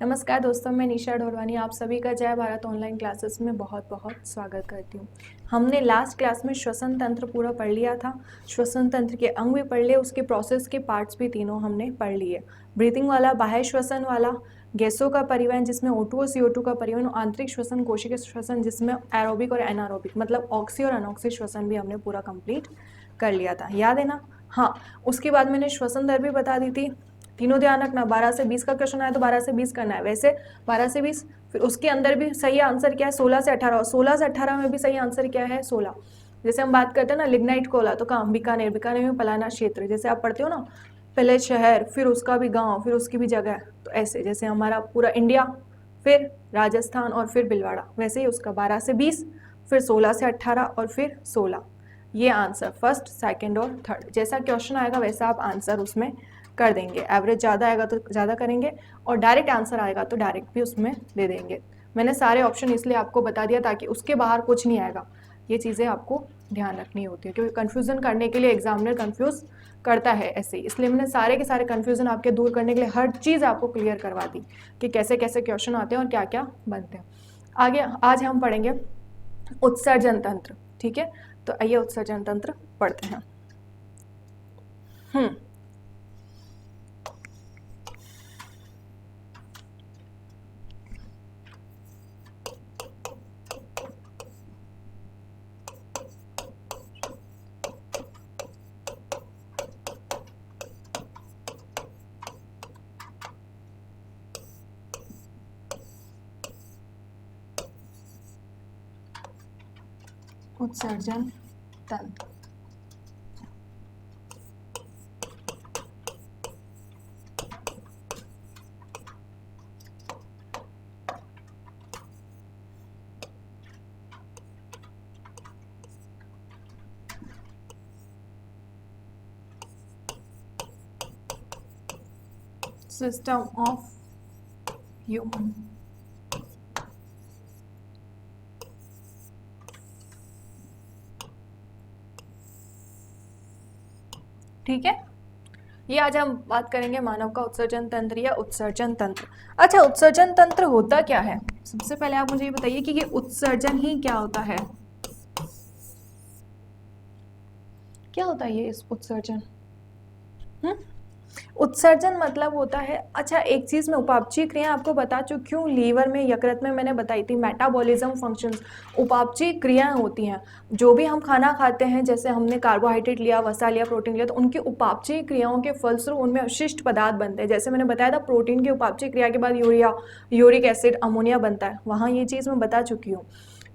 नमस्कार दोस्तों, मैं निशा ढोरवानी आप सभी का जय भारत ऑनलाइन क्लासेस में बहुत बहुत स्वागत करती हूँ। हमने लास्ट क्लास में श्वसन तंत्र पूरा पढ़ लिया था। श्वसन तंत्र के अंग भी पढ़ लिए, उसके प्रोसेस के पार्ट्स भी तीनों हमने पढ़ लिए। ब्रीथिंग वाला, बाह्य श्वसन वाला, गैसों का परिवहन जिसमें O2 और CO2 का परिवहन, आंतरिक श्वसन, कोशिकीय श्वसन जिसमें एरोबिक और एनारोबिक मतलब ऑक्सी और अनऑक्सी श्वसन भी हमने पूरा कंप्लीट कर लिया था। याद है ना? हाँ, उसके बाद मैंने श्वसन दर भी बता दी थी। तीनों ध्यान रखना, 12 से 20 का क्वेश्चन आया तो 12 से 20 करना है, वैसे 12 से 20। फिर उसके अंदर भी सही आंसर क्या है? 16 से 18, और 16 से 18 में भी सही आंसर क्या है? 16। जैसे हम बात करते हैं ना लिग्नाइट कोला, तो कहाँ? बीकानेर। बीकानेर में पलाना क्षेत्र, जैसे आप पढ़ते हो ना, पहले शहर, फिर उसका भी गाँव, फिर उसकी भी जगह। तो ऐसे जैसे हमारा पूरा इंडिया, फिर राजस्थान और फिर भिलवाड़ा, वैसे ही उसका 12 से 20, फिर 16 से 18 और फिर 16। ये आंसर फर्स्ट, सेकंड और थर्ड, जैसा क्वेश्चन आएगा वैसा आप आंसर उसमें कर देंगे। एवरेज ज़्यादा आएगा तो ज़्यादा करेंगे, और डायरेक्ट आंसर आएगा तो डायरेक्ट भी उसमें दे देंगे। मैंने सारे ऑप्शन इसलिए आपको बता दिया ताकि उसके बाहर कुछ नहीं आएगा। ये चीज़ें आपको ध्यान रखनी होती है, क्योंकि कन्फ्यूज़न करने के लिए एग्जामिनर कन्फ्यूज़ करता है ऐसे ही, इसलिए मैंने सारे के सारे कन्फ्यूज़न आपके दूर करने के लिए हर चीज़ आपको क्लियर करवा दी कि कैसे कैसे क्वेश्चन आते हैं और क्या क्या बनते हैं। आगे आज हम पढ़ेंगे उत्सर्जन तंत्र, ठीक है? तो आइए उत्सर्जन तंत्र पढ़ते हैं। उत्सर्जन तंत्र। System of human. ठीक है, ये आज हम बात करेंगे मानव का उत्सर्जन तंत्र या उत्सर्जन तंत्र। अच्छा, उत्सर्जन तंत्र होता क्या है? सबसे पहले आप मुझे ये बताइए कि ये उत्सर्जन ही क्या होता है? क्या होता है ये इस उत्सर्जन? उत्सर्जन मतलब होता है, अच्छा एक चीज में उपापचयी क्रिया आपको बता चुकी हूँ, लीवर में, यकृत में मैंने बताई थी, मेटाबॉलिज्म फंक्शंस, उपापचयी क्रियाएं होती हैं। जो भी हम खाना खाते हैं, जैसे हमने कार्बोहाइड्रेट लिया, वसा लिया, प्रोटीन लिया, तो उनकी उपापचयी क्रियाओं के फलस्वरूप उनमें अवशिष्ट पदार्थ बनते हैं। जैसे मैंने बताया था, प्रोटीन की उपापचयी क्रिया के बाद यूरिया, यूरिक एसिड, अमोनिया बनता है, वहाँ ये चीज़ मैं बता चुकी हूँ।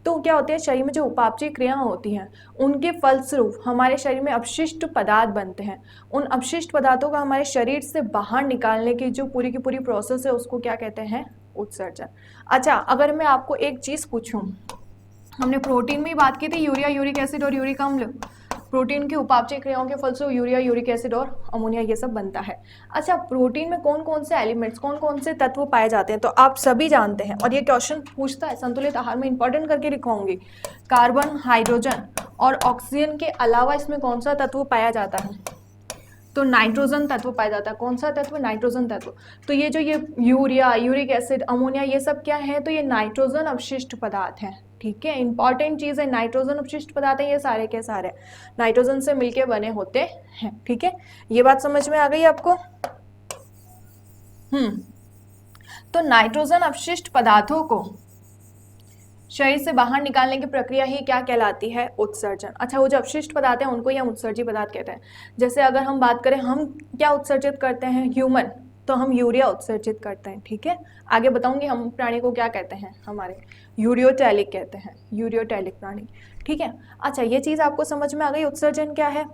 तो क्या होते हैं, शरीर में जो उपापचयी क्रियाएं होती हैं उनके फलस्वरूप हमारे शरीर में अपशिष्ट पदार्थ बनते हैं। उन अपशिष्ट पदार्थों का हमारे शरीर से बाहर निकालने की जो पूरी की पूरी प्रोसेस है उसको क्या कहते हैं? उत्सर्जन। अच्छा, अगर मैं आपको एक चीज पूछूं, हमने प्रोटीन में बात की थी, यूरिया, यूरिक एसिड और यूरिक अम्ल, प्रोटीन की उपापचय क्रियाओं के फलस्वरूप यूरिया, यूरिक एसिड और अमोनिया ये सब बनता है। अच्छा, प्रोटीन में कौन कौन से एलिमेंट्स, कौन कौन से तत्व पाए जाते हैं? तो आप सभी जानते हैं, और ये क्वेश्चन पूछता है, संतुलित आहार में इंपॉर्टेंट करके लिखवाऊंगी। कार्बन, हाइड्रोजन और ऑक्सीजन के अलावा इसमें कौन सा तत्व पाया जाता है? तो नाइट्रोजन तत्व पाया जाता है। कौन सा तत्व? नाइट्रोजन तत्व। तो ये जो ये यूरिया, यूरिक एसिड, अमोनिया, ये सब क्या है? तो ये नाइट्रोजन अपशिष्ट पदार्थ हैं। ठीक है, इंपॉर्टेंट चीज है, नाइट्रोजन अपशिष्ट पदार्थ है, ये सारे के सारे नाइट्रोजन से मिलके बने होते हैं। ठीक है, ये बात समझ में आ गई आपको? तो नाइट्रोजन अपशिष्ट पदार्थों को शरीर से बाहर निकालने की प्रक्रिया ही क्या कहलाती है? उत्सर्जन। अच्छा, वो जो अपशिष्ट पदार्थ हैं उनको ही हम उत्सर्जी पदार्थ कहते हैं। जैसे अगर हम बात करें, हम क्या उत्सर्जित करते हैं? ह्यूमन, तो हम यूरिया उत्सर्जित करते हैं। ठीक है, आगे बताऊंगी हम प्राणी को क्या कहते हैं, हमारे यूरियोटैलिक कहते हैं, यूरियोटैलिक प्राणी। ठीक है, अच्छा ये चीज़ आपको समझ में आ गई, उत्सर्जन क्या है?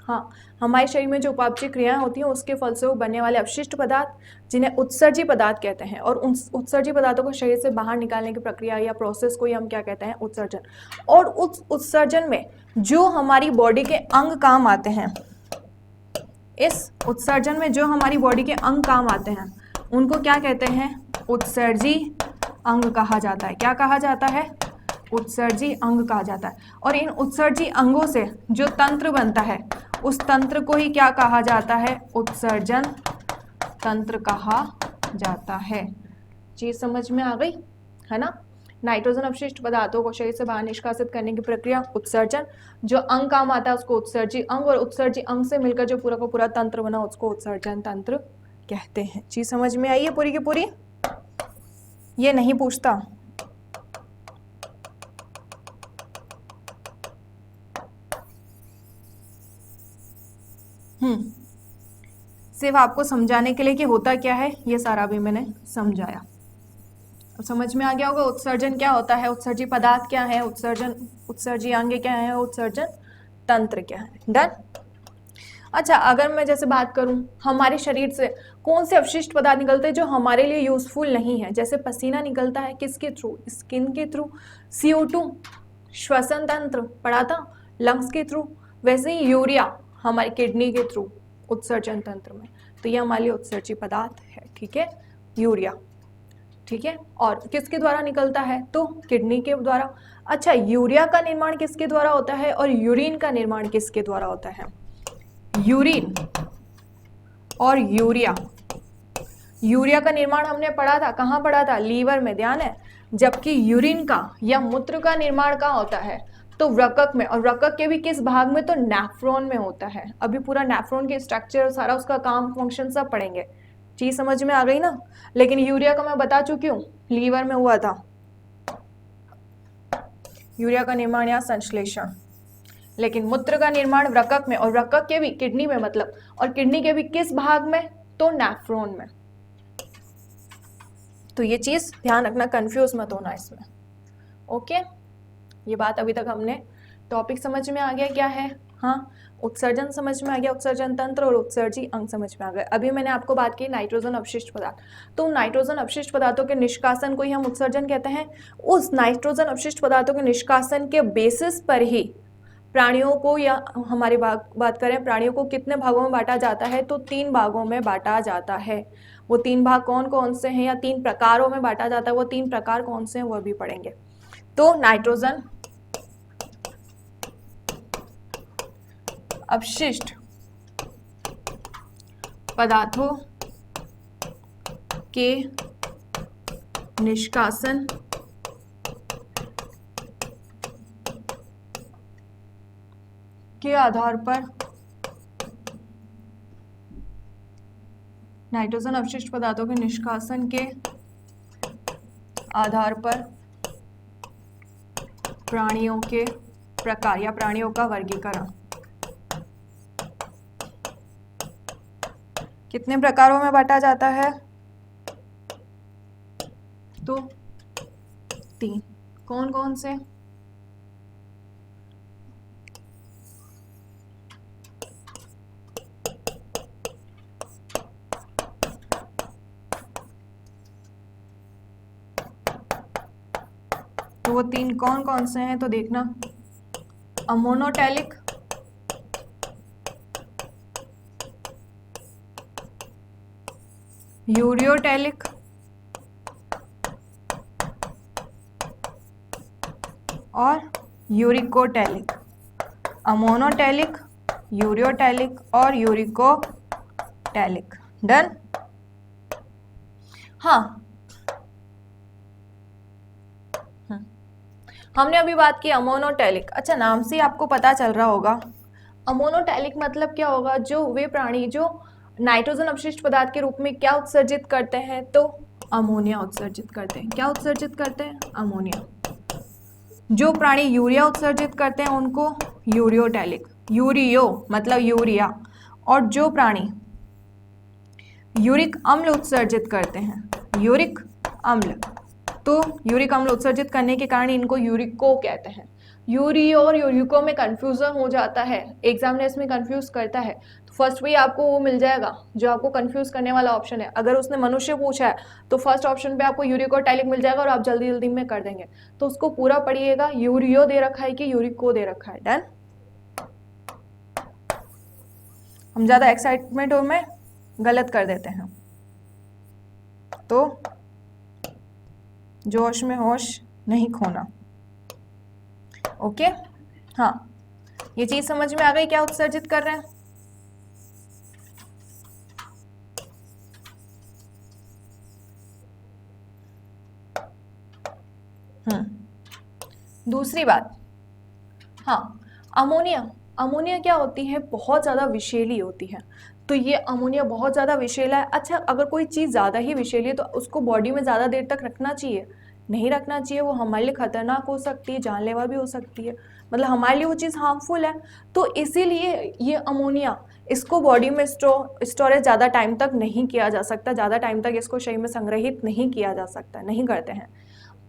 हाँ, हमारे शरीर में जो उपापचय क्रियाएं होती हैं उसके फलस्वरूप बनने वाले अपशिष्ट पदार्थ जिन्हें उत्सर्जी पदार्थ कहते हैं, और उन उत्सर्जी पदार्थों को शरीर से बाहर निकालने की प्रक्रिया या प्रोसेस को ही हम क्या कहते हैं? उत्सर्जन। और उस उत्सर्जन में जो हमारी बॉडी के अंग काम आते हैं, इस उत्सर्जन में जो हमारी बॉडी के अंग काम आते हैं उनको क्या कहते हैं? उत्सर्जी अंग कहा जाता है। क्या कहा जाता है? उत्सर्जी अंग कहा जाता है। और इन उत्सर्जी अंगों से जो तंत्र बनता है उस तंत्र को ही क्या कहा जाता है? उत्सर्जन तंत्र कहा जाता है। चीज समझ में आ गई है ना। नाइट्रोजन अपशिष्ट पदार्थों को शरीर से बाहर निष्कासित करने की प्रक्रिया उत्सर्जन। जो अंग काम आता है उसको उत्सर्जी अंग, और उत्सर्जी अंग से मिलकर जो पूरा का पूरा तंत्र बना उसको उत्सर्जन तंत्र कहते हैं। चीज समझ में आई है पूरी की पूरी? ये नहीं पूछता। सिर्फ आपको समझाने के लिए कि होता क्या है, ये सारा भी मैंने समझाया। अब समझ में आ गया होगा उत्सर्जन क्या होता है, उत्सर्जी पदार्थ क्या है, उत्सर्जी अंग क्या है, उत्सर्जन तंत्र क्या है। डन। अच्छा, अगर मैं जैसे बात करूं हमारे शरीर से कौन से अवशिष्ट पदार्थ निकलते हैं जो हमारे लिए यूजफुल नहीं है, जैसे पसीना निकलता है किसके थ्रू, स्किन के थ्रू। CO2 श्वसन तंत्र पढ़ा था, लंग्स के थ्रू। वैसे ही यूरिया हमारी किडनी के थ्रू उत्सर्जन तंत्र में। तो ये हमारे लिए उत्सर्जी पदार्थ है, ठीक है, यूरिया। ठीक है, और किसके द्वारा निकलता है, तो किडनी के द्वारा। अच्छा, यूरिया का निर्माण किसके द्वारा होता है और यूरिन का निर्माण किसके द्वारा होता है? यूरिन और यूरिया। यूरिया का निर्माण हमने पढ़ा था, कहाँ पढ़ा था, लीवर में, ध्यान है। जबकि यूरिन का या मूत्र का निर्माण कहाँ होता है, तो वृक्क में। और वृक्क के भी किस भाग में, तो नेफ्रॉन में होता है। अभी पूरा नेफ्रॉन के स्ट्रक्चर, सारा उसका काम, फंक्शन सब पढ़ेंगे। चीज समझ में आ गई ना। लेकिन यूरिया का मैं बता चुकी हूँ, लीवर में हुआ था यूरिया का निर्माण या संश्लेषण। लेकिन मूत्र का निर्माण वृक्क में, और वृक्क के भी किडनी में, मतलब, और किडनी के भी किस भाग में, तो नेफ्रॉन में। तो ये चीज ध्यान रखना, कंफ्यूज मत होना इसमें। ओके, ये बात अभी तक हमने टॉपिक समझ में आ गया क्या है। हाँ, उत्सर्जन समझ में आ गया, उत्सर्जन तंत्र और उत्सर्जी अंग समझ में आ गए। अभी मैंने आपको बात की नाइट्रोजन अपशिष्ट पदार्थ, तो नाइट्रोजन अपशिष्ट पदार्थों के निष्कासन को ही हम उत्सर्जन कहते हैं। उस नाइट्रोजन अपशिष्ट पदार्थों के निष्कासन के बेसिस पर ही प्राणियों को, या हमारी बात करें प्राणियों को कितने भागों में बांटा जाता है, तो 3 भागों में बांटा जाता है। वो 3 भाग कौन कौन से हैं, या 3 प्रकारों में बांटा जाता है, वो 3 प्रकार कौन से हैं वो भी पढ़ेंगे। तो नाइट्रोजन अपशिष्ट पदार्थों के निष्कासन के आधार पर, नाइट्रोजन अपशिष्ट पदार्थों के निष्कासन के आधार पर प्राणियों के प्रकार या प्राणियों का वर्गीकरण। कितने प्रकारों में बांटा जाता है, तो 3। कौन कौन से, तो वो 3 कौन कौन से हैं, तो देखना, अमोनोटैलिक, यूरियोटैलिक और यूरिकोटैलिक। अमोनोटैलिक, यूरियोटैलिक और यूरिकोटैलिक। डन। हाँ, हमने अभी बात की अमोनोटैलिक। अच्छा, नाम से आपको पता चल रहा होगा अमोनोटैलिक मतलब क्या होगा, जो वे प्राणी जो नाइट्रोजन अपशिष्ट पदार्थ के रूप में क्या उत्सर्जित करते हैं, तो अमोनिया उत्सर्जित करते हैं। क्या उत्सर्जित करते हैं, अमोनिया। जो प्राणी यूरिया उत्सर्जित करते हैं उनको यूरियोटैलिक, यूरियो मतलब यूरिया। और जो प्राणी यूरिक अम्ल उत्सर्जित करते हैं, यूरिक अम्ल, तो यूरिक अम्ल उत्सर्जित करने के कारण इनको यूरिको कहते हैं। यूरियो और यूरिको में कंफ्यूजन हो जाता है, एग्जामिनर्स में कंफ्यूज करता है। तो फर्स्ट वही आपको वो मिल जाएगा जो आपको कंफ्यूज करने वाला ऑप्शन है। अगर उसने मनुष्य पूछा है तो फर्स्ट ऑप्शन पे आपको यूरिकोटैलिक मिल जाएगा और आप जल्दी जल्दी में कर देंगे। तो उसको पूरा पढ़िएगा, यूरियो दे रखा है कि यूरिको दे रखा है। डन। हम ज्यादा एक्साइटमेंट में गलत कर देते हैं, तो जोश में होश नहीं खोना। ओके, हाँ, ये चीज समझ में आ गई क्या उत्सर्जित कर रहे हैं। दूसरी बात, हाँ, अमोनिया क्या होती है, बहुत ज़्यादा विषैली होती है। तो ये अमोनिया बहुत ज़्यादा विषैला है। अच्छा, अगर कोई चीज़ ज़्यादा ही विषैली है तो उसको बॉडी में ज़्यादा देर तक रखना चाहिए? नहीं रखना चाहिए, वो हमारे लिए खतरनाक हो सकती है, जानलेवा भी हो सकती है, मतलब हमारे लिए वो चीज़ हार्मफुल है। तो इसीलिए ये अमोनिया, इसको बॉडी में स्टोरेज ज़्यादा टाइम तक नहीं किया जा सकता, ज़्यादा टाइम तक इसको शरीर में संग्रहित नहीं किया जा सकता, नहीं करते हैं।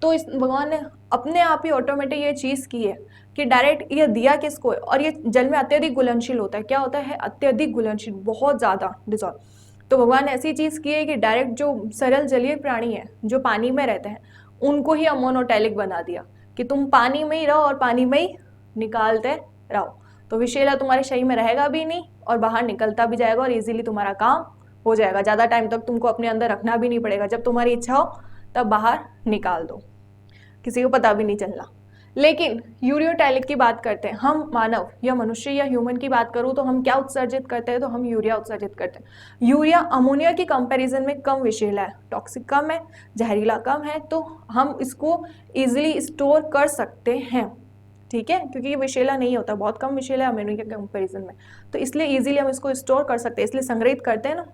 तो इस भगवान ने अपने आप ही ऑटोमेटिक ये चीज़ की है कि डायरेक्ट ये दिया किसको है, और ये जल में अत्यधिक घुलनशील होता है। क्या होता है? अत्यधिक घुलनशील, बहुत ज़्यादा डिजॉल्व। तो भगवान ने ऐसी चीज़ की है कि डायरेक्ट जो सरल जलीय प्राणी है, जो पानी में रहते हैं, उनको ही अमोनोटैलिक बना दिया कि तुम पानी में ही रहो और पानी में ही निकालते रहो। तो विषैला तुम्हारे शरीर में रहेगा भी नहीं और बाहर निकलता भी जाएगा और इजीली तुम्हारा काम हो जाएगा। ज़्यादा टाइम तक तुमको अपने अंदर रखना भी नहीं पड़ेगा, जब तुम्हारी इच्छा हो तब बाहर निकाल दो, किसी को पता भी नहीं चलना। लेकिन यूरियोटैलिक की बात करते हैं, हम मानव या मनुष्य या ह्यूमन की बात करूँ तो हम क्या उत्सर्जित करते हैं? तो हम यूरिया उत्सर्जित करते हैं। यूरिया अमोनिया की कंपैरिजन में कम विषैला है, टॉक्सिक कम है, जहरीला कम है, तो हम इसको इजीली स्टोर कर सकते हैं, ठीक है, क्योंकि ये विषैला नहीं होता, बहुत कम विषैला है अमोनिया के कंपैरिजन में, तो इसलिए इजीली हम इसको स्टोर कर सकते हैं, इसलिए संग्रहित करते हैं ना।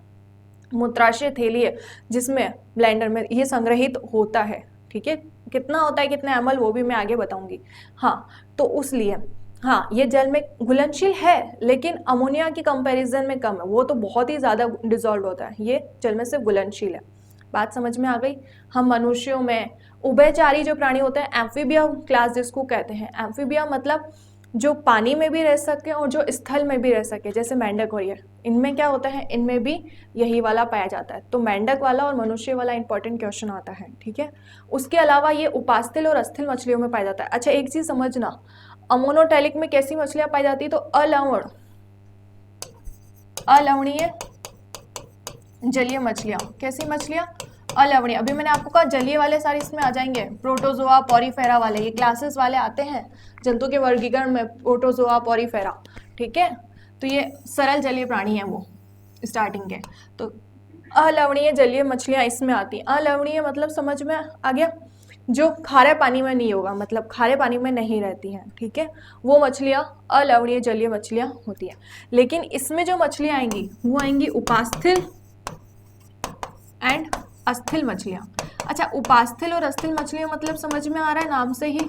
मूत्राशय थैली है जिसमें ब्लेंडर में ये संग्रहित होता है, ठीक है। कितना होता है, कितने ml, वो भी मैं आगे बताऊंगी। हाँ, तो इसलिए हाँ, ये जल में घुलनशील है लेकिन अमोनिया की कंपैरिजन में कम है, वो तो बहुत ही ज़्यादा डिजॉल्व होता है, ये जल में सिर्फ घुलनशील है। बात समझ में आ गई। हम मनुष्यों में उभयचारी जो प्राणी होते हैं, एम्फीबिया क्लास जिसको कहते हैं, एम्फीबिया मतलब जो पानी में भी रह सके और जो स्थल में भी रह सके, जैसे मेंढक और ये, इनमें क्या होता है, इनमें भी यही वाला पाया जाता है। तो मेंढक वाला और मनुष्य वाला इंपॉर्टेंट क्वेश्चन आता है, ठीक है। उसके अलावा ये उपास्थल और अस्थिल मछलियों में पाया जाता है। अच्छा, एक चीज समझना, अमोनोटैलिक में कैसी मछलियां पाई जाती है? तो अलवणीय जलीय मछलियां। कैसी मछलियां? अलवणीय। अभी मैंने आपको कहा जलीय वाले सारे इसमें आ जाएंगे, प्रोटोजोआ, पॉरीफेरा वाले, ये क्लासेस वाले आते हैं जंतु के वर्गीकरण में, प्रोटोजोआ, पॉरीफेरा, ठीक है। तो ये सरल जलीय प्राणी है वो स्टार्टिंग के। तो अलवणीय जलीय मछलियां इसमें आती हैं। अलवणीय मतलब समझ में आ गया, जो खारे पानी में नहीं होगा, मतलब खारे पानी में नहीं रहती हैं, ठीक है, वो मछलियां अलवणीय जलीय मछलियां होती हैं। लेकिन इसमें जो मछलियां आएंगी वो आएंगी उपास्थल एंड अस्थिल मछलियां। अच्छा, उपास्थल और अस्थिल मछलियां मतलब समझ में आ रहा है नाम से ही।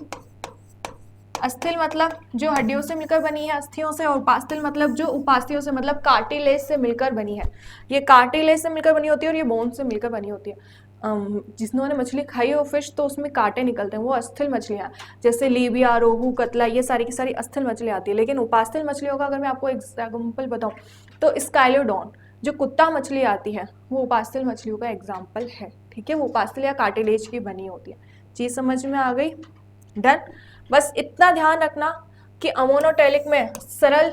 अस्थिल मतलब जो हड्डियों से मिलकर बनी है, अस्थियों से, और उपास्थल मतलब जो उपास्थियों से, मतलब कार्टिलेज से मिलकर बनी है। ये कार्टिलेज से मिलकर बनी होती है और ये बोन से मिलकर बनी होती है। जिन्होंने मछली खाई हो फिश, तो उसमें कांटे निकलते हैं, वो अस्थिल मछलियाँ, जैसे लीबिया, रोहू, कतला, ये सारी की सारी अस्थिल मछली आती है। लेकिन उपास्थल मछलियों का अगर मैं आपको एग्जाम्पल बताऊँ तो स्काइलोडॉन जो कुत्ता मछली आती है वो उपास्थल मछलियों का एग्जाम्पल है, ठीक है। वो उपास्थल या कार्टिलेज की बनी होती है। चीज़ समझ में आ गई? डन। बस इतना ध्यान रखना कि अमोनोटैलिक में सरल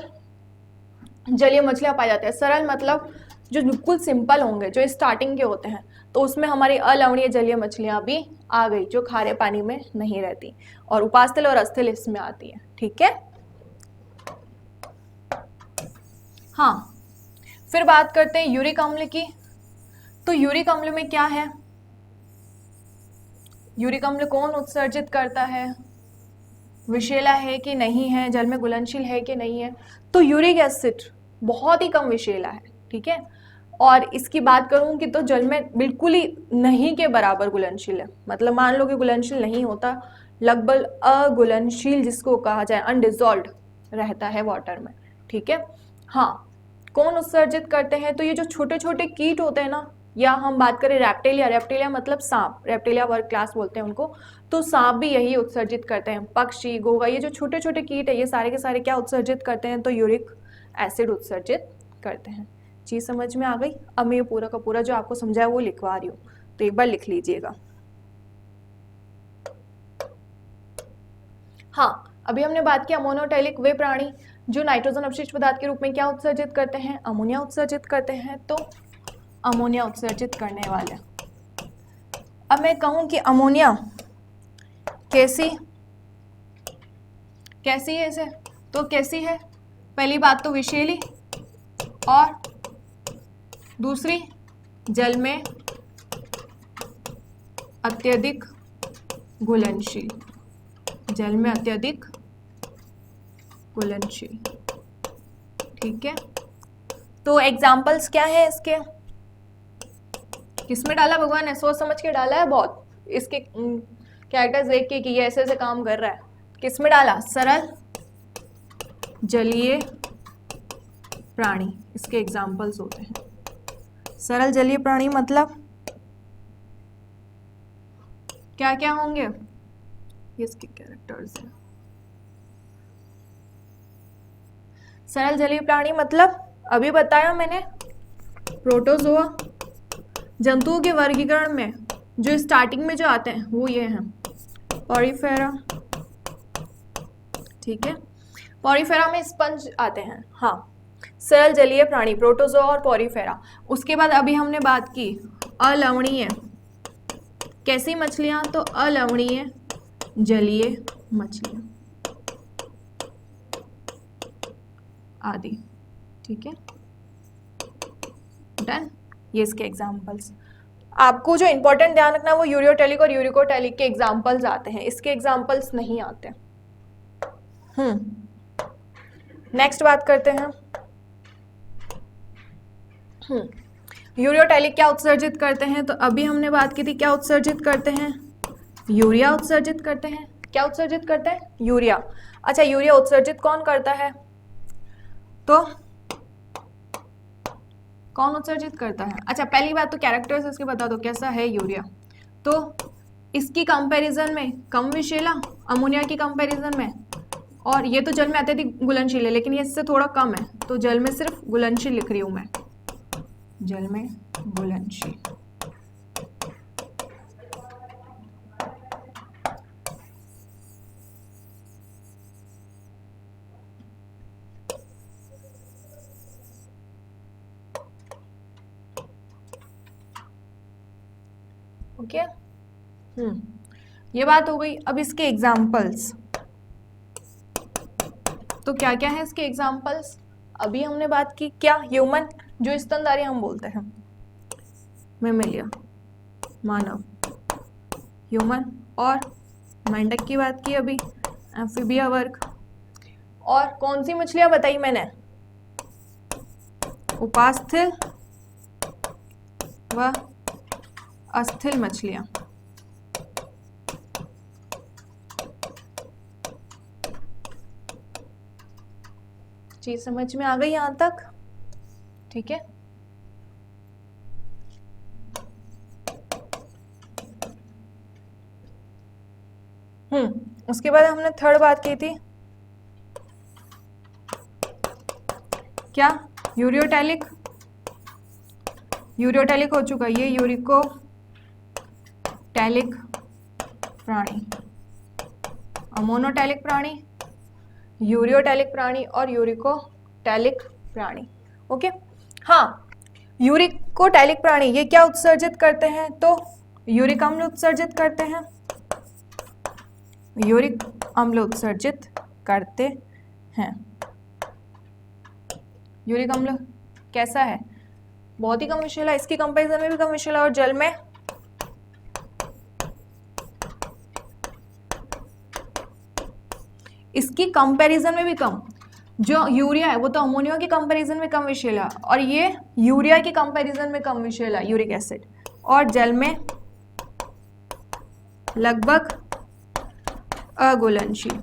जलीय मछलियां पाई जाती है। सरल मतलब जो बिल्कुल सिंपल होंगे, जो स्टार्टिंग के होते हैं, तो उसमें हमारी अलवणीय जलीय मछलियां भी आ गई जो खारे पानी में नहीं रहती, और उपास्थल और अस्थिल इसमें आती है, ठीक है। हाँ, फिर बात करते हैं यूरिक अम्ल की। तो यूरिक अम्ल में क्या है? यूरिक अम्ल कौन उत्सर्जित करता है? विषैला है कि नहीं है, जल में घुलनशील है कि नहीं है? तो यूरिक एसिड बहुत ही कम विषैला है, ठीक है। और इसकी बात करूं कि तो जल में बिल्कुल ही नहीं के बराबर घुलनशील है, मतलब मान लो कि घुलनशील नहीं होता, लगभग अघुलनशील जिसको कहा जाए, अनडिजॉल्व्ड रहता है वाटर में, ठीक है। हाँ, कौन उत्सर्जित करते हैं? तो ये जो छोटे छोटे कीट होते हैं ना, या हम बात करें रेप्टिलिया, रेप्टिलिया मतलब सांप, रेप्टिलिया वर्ग क्लास बोलते हैं उनको, तो सांप भी यही उत्सर्जित करते हैं। पक्षी, घोंघा, ये जो छोटे छोटे कीट है, ये सारे के सारे क्या उत्सर्जित करते हैं? तो यूरिक एसिड उत्सर्जित करते हैं। चीज़ समझ में आ गई? अब मैं ये पूरा का पूरा जो आपको समझाया वो लिखवा रही हूँ, तो एक बार लिख लीजिएगा। हाँ, अभी हमने बात की अमोनोटैलिक वे प्राणी जो नाइट्रोजन अपशिष्ट पदार्थ के रूप में क्या उत्सर्जित करते हैं? अमोनिया उत्सर्जित करते हैं। तो अमोनिया उत्सर्जित करने वाले, अब मैं कहूं कि अमोनिया कैसी है इसे, तो कैसी है? पहली बात तो विषैली, और दूसरी जल में अत्यधिक घुलनशील, जल में अत्यधिक घुलनशील। ठीक है, तो एग्जाम्पल्स क्या है इसके? किसमें डाला भगवान ने? सोच समझ के डाला है बहुत, इसके कैरेक्टर्स देख के कि ये ऐसे ऐसे काम कर रहा है। किसमें डाला? सरल जलीय प्राणी, इसके एग्जाम्पल्स होते हैं। सरल जलीय प्राणी मतलब क्या क्या होंगे? ये इसके कैरेक्टर्स हैं। सरल जलीय प्राणी मतलब अभी बताया मैंने, प्रोटोजोआ जंतुओं के वर्गीकरण में जो स्टार्टिंग में जो आते हैं वो ये हैं, पॉरीफेरा। ठीक है, पॉरीफेरा में स्पंज आते हैं। हाँ, सरल जलीय प्राणी प्रोटोजोआ और पॉरीफेरा। उसके बाद अभी हमने बात की अलवणीय, कैसी मछलियां? तो अलवणीय जलीय मछलियां आदि। ठीक है, डन। ये इसके एग्जाम्पल्स। आपको जो इंपॉर्टेंट ध्यान रखना है वो यूरियोटेलिक और यूरिकोटेलिक के एग्जाम्पल्स आते हैं, इसके एग्जाम्पल्स नहीं आते। नेक्स्ट बात करते हैं। यूरियोटेलिक क्या उत्सर्जित करते हैं? तो अभी हमने बात की थी, क्या उत्सर्जित करते हैं? यूरिया उत्सर्जित करते हैं। क्या उत्सर्जित करते हैं? यूरिया। अच्छा, यूरिया उत्सर्जित कौन करता है? तो कौन उत्सर्जित करता है? अच्छा, पहली बात तो कैरेक्टर्स इसके बता दो, कैसा है यूरिया? तो इसकी कंपैरिजन में कम विषैला अमोनिया की कंपैरिजन में, और ये तो जल में अत्यधिक घुलनशील है लेकिन ये इससे थोड़ा कम है, तो जल में सिर्फ घुलनशील लिख रही हूं मैं, जल में घुलनशील। ओके, ये बात हो गई। अब इसके एग्जाम्पल्स, तो क्या क्या है इसके एग्जाम्पल्स? अभी हमने बात की क्या? ह्यूमन, जो स्तनधारी हम बोलते हैं, मेमेलिया मानव, ह्यूमन, और मेंढक की बात की अभी, एम्फीबिया वर्ग। और कौन सी मछलियां बताई मैंने? उपास्थल व अस्थिल मछलियां। चीज समझ में आ गई यहां तक? ठीक है, उसके बाद हमने थर्ड बात की थी क्या? यूरियोटैलिक। यूरियोटैलिक हो चुका, ये यूरिकोटैलिक प्राणी, अमोनोटैलिक प्राणी, यूरियोटैलिक प्राणी और यूरिकोटैलिक प्राणी। ओके, हाँ, यूरिकोटैलिक प्राणी ये क्या उत्सर्जित करते हैं? तो यूरिक अम्ल उत्सर्जित करते हैं, यूरिक अम्ल उत्सर्जित करते हैं। यूरिक अम्ल कैसा है? बहुत ही कम विषैला, इसकी कंपैरिजन में भी कम विषैला, और जल में इसकी कंपैरिजन में भी कम। जो यूरिया है वो तो अमोनिया की कंपैरिजन में कम विषैला, और ये यूरिया की कंपैरिजन में कम विषैला, यूरिक एसिड, और जल में लगभग अघुलनशील।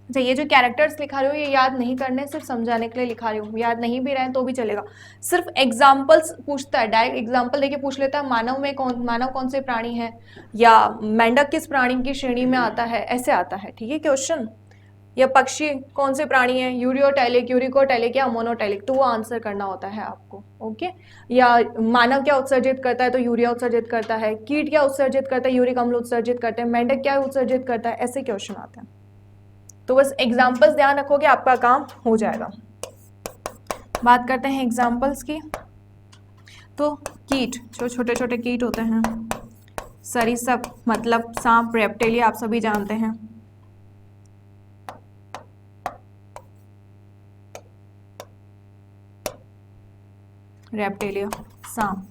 अच्छा, ये जो कैरेक्टर्स लिखा रही हूँ ये याद नहीं करने, सिर्फ समझाने के लिए लिखा रही हूँ, याद नहीं भी रहे तो भी चलेगा। सिर्फ एग्जाम्पल्स पूछता है, डायरेक्ट एग्जाम्पल देके पूछ लेता है, मानव कौन से प्राणी है, या मेंढक किस प्राणी की श्रेणी में आता है, ऐसे आता है। ठीक है क्वेश्चन, या पक्षी कौन से प्राणी है, यूरियोटैलिक, यूरिकोटैलिक या मोनोटैलिक, तो वो आंसर करना होता है आपको। ओके, या मानव क्या उत्सर्जित करता है? तो यूरिया उत्सर्जित करता है। कीट क्या उत्सर्जित करता है? यूरिक अम्ल उत्सर्जित करते हैं। मेंढक क्या उत्सर्जित करता है? ऐसे क्वेश्चन आते हैं। तो बस एग्जाम्पल्स ध्यान रखोगे, आपका काम हो जाएगा। बात करते हैं एग्जाम्पल्स की। तो कीट, जो छोटे छोटे कीट होते हैं, सरीसृप मतलब सांप, रेप्टिलिया आप सभी जानते हैं। रेप्टिलिया, सांप,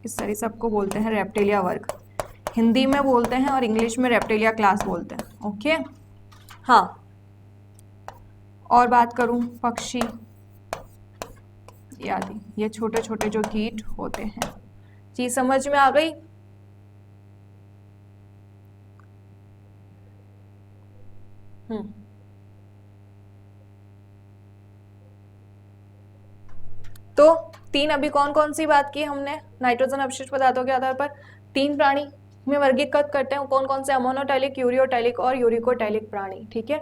इस तरह सबको बोलते हैं रेप्टिलिया वर्ग। हिंदी में बोलते हैं और इंग्लिश में रेप्टिलिया क्लास बोलते हैं। ओके, हाँ। और बात करूं पक्षी आदि, ये छोटे छोटे जो कीट होते हैं। चीज समझ में आ गई? तो तीन अभी कौन कौन सी बात की हमने नाइट्रोजन अपशिष्ट पदार्थों के आधार पर? तीन प्राणी में वर्गीकृत करते हैं, कौन कौन से? अमोनोटैलिक, यूरियोटैलिक और यूरिकोटैलिक प्राणी। ठीक है,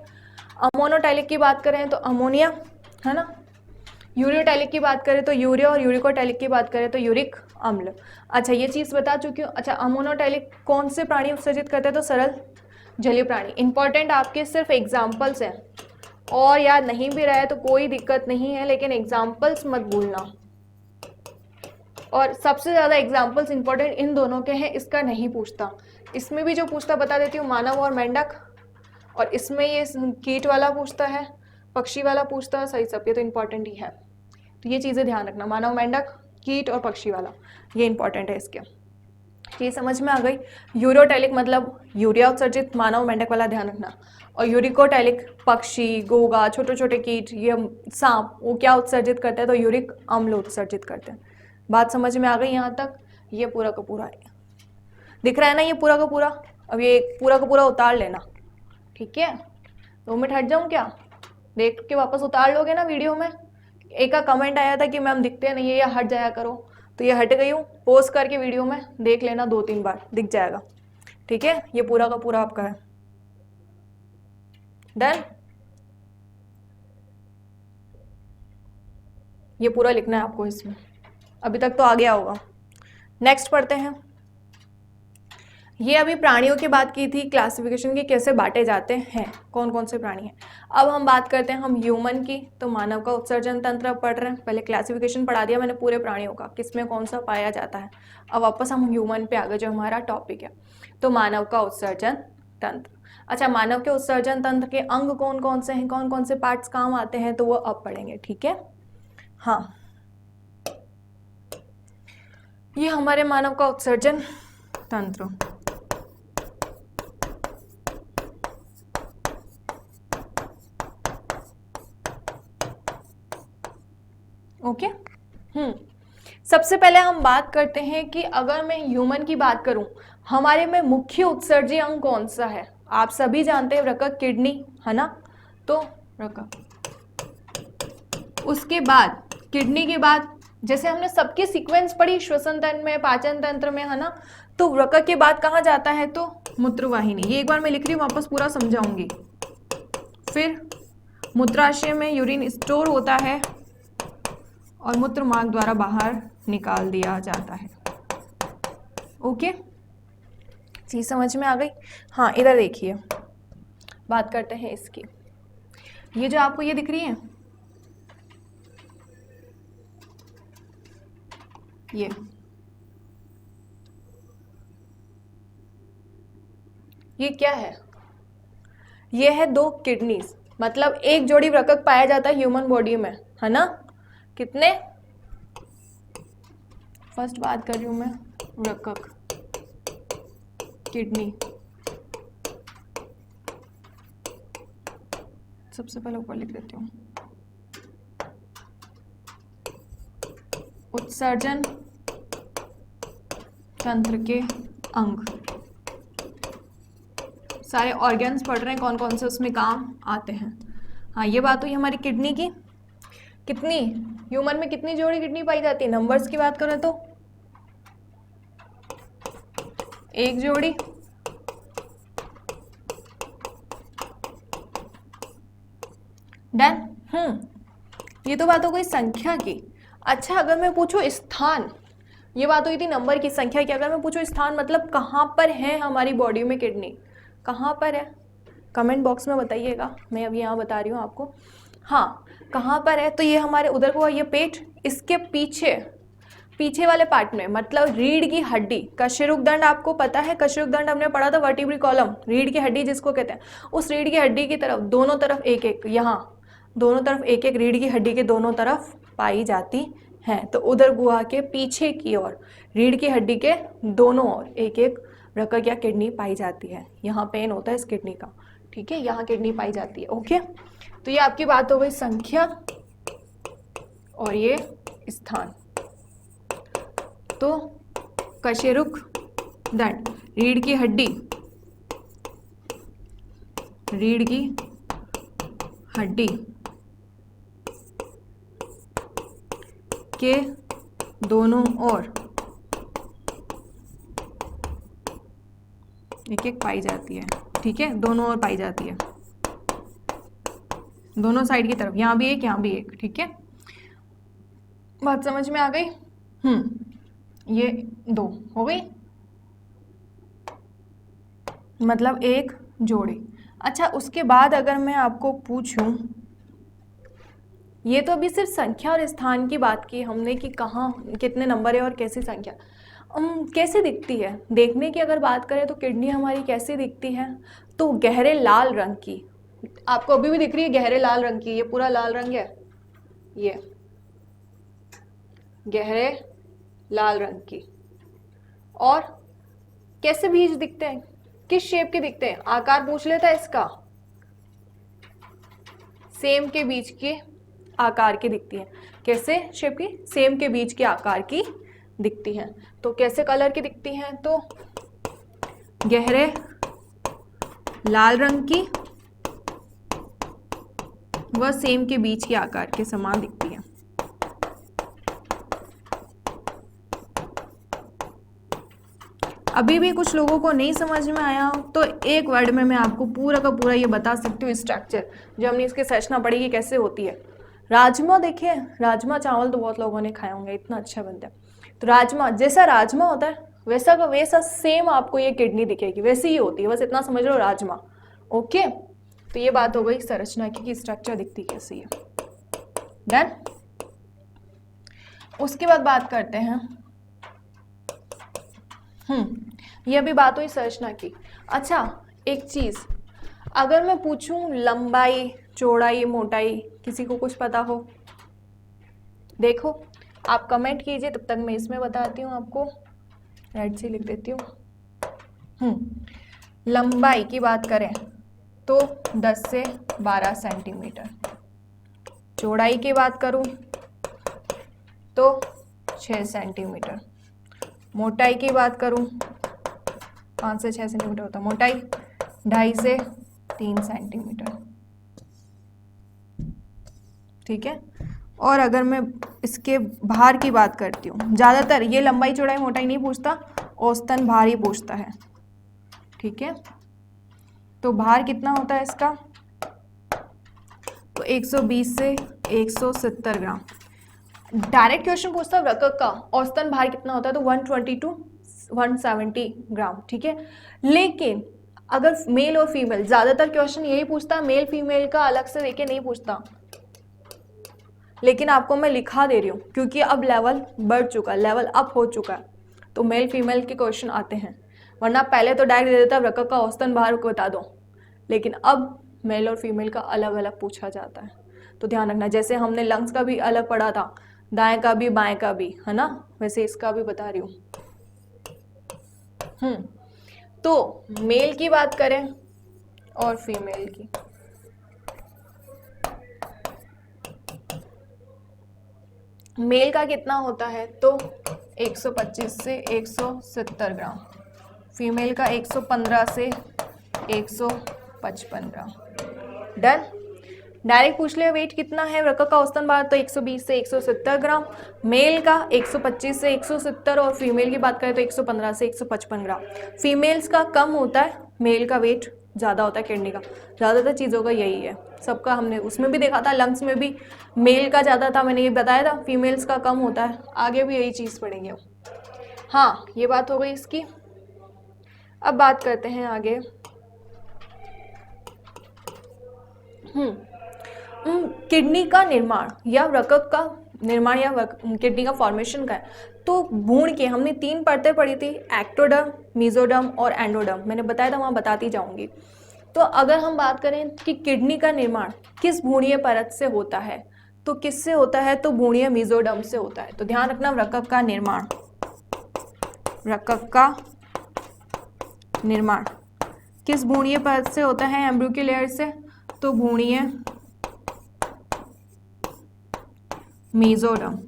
अमोनोटैलिक की बात करें तो अमोनिया, है ना। यूरियोटैलिक की बात करें तो यूरिया, और यूरिकोटैलिक की बात करें तो यूरिक अम्ल। अच्छा, ये चीज बता चुकी हूँ। अच्छा, अमोनोटैलिक कौन से प्राणी उत्सर्जित करते हैं? तो सरल जलीय प्राणी। इंपॉर्टेंट आपके सिर्फ एग्जाम्पल्स हैं, और याद नहीं भी रहा है तो कोई दिक्कत नहीं है, लेकिन एग्जाम्पल्स मत भूलना। और सबसे ज्यादा एग्जाम्पल्स इंपॉर्टेंट इन दोनों के हैं, इसका नहीं पूछता। इसमें भी जो पूछता बता देती हूँ, मानव और मेंढक, और इसमें ये कीट वाला पूछता है, पक्षी वाला पूछता है, सही सब ये तो इंपॉर्टेंट ही है। तो ये चीजें ध्यान रखना, मानव, मेंढक, कीट और पक्षी वाला, ये इंपॉर्टेंट है इसके। ये समझ में आ गई? यूरियोटैलिक मतलब यूरिया उत्सर्जित, मानव मेंढक वाला ध्यान रखना। और यूरिकोटैलिक पक्षी, गोगा, छोटे छोटे कीट, ये सांप, वो क्या उत्सर्जित करते हैं? तो यूरिक अम्ल उत्सर्जित करते हैं। बात समझ में आ गई यहाँ तक? ये पूरा का पूरा है, दिख रहा है ना ये पूरा का पूरा? अब ये पूरा का पूरा उतार लेना, ठीक है। 2 मिनट हट जाऊँ क्या? देख के वापस उतार लोगे ना वीडियो में? एक का कमेंट आया था कि मैम दिखते नहीं है या हट जाया करो, तो ये हट गई हूँ। पोस्ट करके वीडियो में देख लेना 2-3 बार, दिख जाएगा। ठीक है, ये पूरा का पूरा आपका है। डन? ये पूरा लिखना है आपको इसमें, अभी तक तो आ गया होगा। नेक्स्ट पढ़ते हैं। ये अभी प्राणियों की बात की थी, क्लासिफिकेशन की, कैसे बांटे जाते हैं, कौन कौन से प्राणी हैं। अब हम बात करते हैं हम ह्यूमन की। तो मानव का उत्सर्जन तंत्र पढ़ रहे हैं, पहले क्लासिफिकेशन पढ़ा दिया मैंने पूरे प्राणियों का, किसमें कौन सा पाया जाता है। अब वापस हम ह्यूमन पे आ गए, जो हमारा टॉपिक है। तो मानव का उत्सर्जन तंत्र। अच्छा, मानव के उत्सर्जन तंत्र के अंग कौन कौन से हैं, कौन कौन से पार्ट्स काम आते हैं, तो वो अब पढ़ेंगे। ठीक है, हाँ। ये हमारे मानव का उत्सर्जन तंत्र। ओके, सबसे पहले हम बात करते हैं कि अगर मैं ह्यूमन की बात करूं, हमारे में मुख्य उत्सर्जी अंग कौन सा है? आप सभी जानते हैं वृक्क, किडनी, है ना। तो वृक्क, उसके बाद किडनी के बाद, जैसे हमने सबकी सीक्वेंस पढ़ी श्वसन तंत्र में, पाचन तंत्र में, है ना। तो वृक्क के बाद कहाँ जाता है? तो मूत्रवाहिनी। ये एक बार मैं लिख रही हूँ, वापस पूरा समझाऊंगी। फिर मूत्राशय में यूरिन स्टोर होता है और मूत्र मार्ग द्वारा बाहर निकाल दिया जाता है। ओके, चीज समझ में आ गई? हाँ, इधर देखिए, बात करते हैं इसकी। ये जो आपको ये दिख रही है, ये क्या है? ये है 2 किडनीज, मतलब एक जोड़ी वृक्क पाया जाता है ह्यूमन बॉडी में, है ना। कितने? फर्स्ट बात कर रही हूं मैं वृक्क, किडनी, सबसे पहले ऊपर लिख देती हूँ। उत्सर्जन तंत्र के अंग, सारे ऑर्गन्स पढ़ रहे हैं, कौन कौन से उसमें काम आते हैं। हाँ, ये बात हुई हमारी किडनी की। कितनी ह्यूमन में कितनी जोड़ी किडनी पाई जाती है? नंबर्स की बात करें तो 1 जोड़ी, डन। ये तो बात हो गई संख्या की। अच्छा, अगर मैं पूछूं स्थान, ये बात हुई थी नंबर की, संख्या की। अगर मैं पूछूं स्थान, मतलब कहाँ पर है हमारी बॉडी में किडनी, कहाँ पर है? कमेंट बॉक्स में बताइएगा, मैं अभी यहाँ बता रही हूँ आपको। हाँ, कहाँ पर है? तो ये हमारे उधर को, ये पेट, इसके पीछे वाले पार्ट में, मतलब रीढ़ की हड्डी, कशेरुक दंड आपको पता है। कशेरुक दंड हमने पढ़ा था, वर्टिब्रल कॉलम, रीढ़ की हड्डी जिसको कहते हैं। उस रीढ़ की हड्डी की तरफ, दोनों तरफ एक एक, यहाँ दोनों तरफ एक एक रीढ़ की हड्डी के दोनों तरफ पाई जाती हैं। तो उदर गुहा के पीछे की ओर रीढ़ की हड्डी के दोनों ओर एक एक रकक या किडनी पाई जाती है। यहाँ पेन होता है इस किडनी का, ठीक है, यहाँ किडनी पाई जाती है। ओके, तो ये आपकी बात हो गई संख्या और ये स्थान। तो कशेरुक दंड, रीढ़ की हड्डी, रीढ़ की हड्डी के दोनों ओर एक एक पाई जाती है, ठीक है, दोनों ओर पाई जाती है, दोनों साइड की तरफ, यहाँ भी एक यहाँ भी एक, ठीक है, बात समझ में आ गई। ये 2 हो गई, मतलब एक जोड़ी। अच्छा, उसके बाद अगर मैं आपको पूछूं, ये तो अभी सिर्फ संख्या और स्थान की बात की हमने कि कहाँ कितने नंबर है और कैसी संख्या कैसे दिखती है। देखने की अगर बात करें तो किडनी हमारी कैसी दिखती है, तो गहरे लाल रंग की, आपको अभी भी दिख रही है गहरे लाल रंग की, ये पूरा लाल रंग है, ये गहरे लाल रंग की। और कैसे बीज दिखते हैं, किस शेप के दिखते हैं, आकार पूछ लेता है इसका, सेम के बीच के आकार की दिखती है। कैसे शेप की, सेम के बीच के आकार की दिखती हैं। तो कैसे कलर की दिखती हैं, तो गहरे लाल रंग की व सेम के बीच के आकार के समान दिखती है। अभी भी कुछ लोगों को नहीं समझ में आया तो एक वर्ड में मैं आपको पूरा का पूरा ये बता सकती हूँ स्ट्रक्चर, जो हमने इसकी संरचना पढ़ी कि कैसे होती है। राजमा देखिए, राजमा चावल तो बहुत लोगों ने खाए होंगे, इतना अच्छा बनता है। तो राजमा, जैसा राजमा होता है वैसा का वैसा सेम आपको ये किडनी दिखेगी, वैसी ही होती है, बस इतना समझ लो राजमा। ओके, तो ये बात हो गई संरचना की कि स्ट्रक्चर दिखती कैसी है। डन। उसके बाद बात करते हैं, ये भी बात हुई संरचना की। अच्छा, एक चीज अगर मैं पूछूं लंबाई, चौड़ाई, मोटाई, किसी को कुछ पता हो, देखो आप कमेंट कीजिए, तब तक मैं इसमें बताती हूँ आपको, रेड से लिख देती हूँ। लंबाई की बात करें तो 10 से 12 सेंटीमीटर, चौड़ाई की बात करूँ तो 6 सेंटीमीटर, मोटाई की बात करूँ 5 से 6 सेंटीमीटर होता है मोटाई, 2.5 से 3 सेंटीमीटर, ठीक है। और अगर मैं इसके भार की बात करती हूँ, ज़्यादातर ये लंबाई चौड़ाई मोटाई नहीं पूछता, औसतन भार ही पूछता है, ठीक है। तो भार कितना होता है इसका, तो 120 से 170 ग्राम। डायरेक्ट क्वेश्चन पूछता है रकक का औसतन भार कितना होता है, तो 120 to 170 ग्राम, ठीक है। लेकिन अगर मेल और फीमेल, ज़्यादातर क्वेश्चन यही पूछता, मेल फीमेल का अलग से देके नहीं पूछता, लेकिन आपको मैं लिखा दे रही हूँ क्योंकि अब लेवल बढ़ चुका है, लेवल अप हो चुका है, तो मेल फीमेल के क्वेश्चन आते हैं। वरना पहले तो डायरेक्ट दे देता रकक का औसतन भार को बता दो, लेकिन अब मेल और फीमेल का अलग अलग पूछा जाता है। तो ध्यान रखना, जैसे हमने लंग्स का भी अलग पढ़ा था, दाएं का भी बाएं का भी, है ना, वैसे इसका भी बता रही हूँ। तो मेल की बात करें और फीमेल की, मेल का कितना होता है, तो 125 से 170 ग्राम, फीमेल का 115 से 155 ग्राम। डन। डायरेक्ट पूछ ले वेट कितना है, रकक का औसतन भार, तो 120 से 170 ग्राम, मेल का 125 से 170, और फीमेल की बात करें तो 115 से 155 ग्राम। फीमेल्स का कम होता है, मेल का वेट ज़्यादा होता है किडनी का। ज़्यादातर चीज़ों का यही है, सबका हमने उसमें भी देखा था, लंग्स में भी मेल का ज़्यादा था, मैंने ये बताया था, फीमेल्स का कम होता है। आगे भी यही चीज़ पढ़ेंगे। हाँ, ये बात हो गई इसकी। अब बात करते हैं आगे। किडनी का निर्माण या रकक का निर्माण या किडनी का फॉर्मेशन का है, तो भ्रूण के हमने 3 परतें पढ़ी थी, एक्टोडर्म, मेसोडर्म और एंडोडर्म। मैंने बताया था, वहाँ बताती जाऊंगी। तो अगर हम बात करें कि किडनी का निर्माण किस भ्रूणीय परत से होता है, तो किससे होता है, तो भ्रूणीय मेसोडर्म से होता है। तो ध्यान रखना, वृक्क का निर्माण, वृक्क का निर्माण किस भ्रूणीय परत से होता है, एम्ब्रियो की लेयर से, तो भ्रूणीय मेसोडर्म।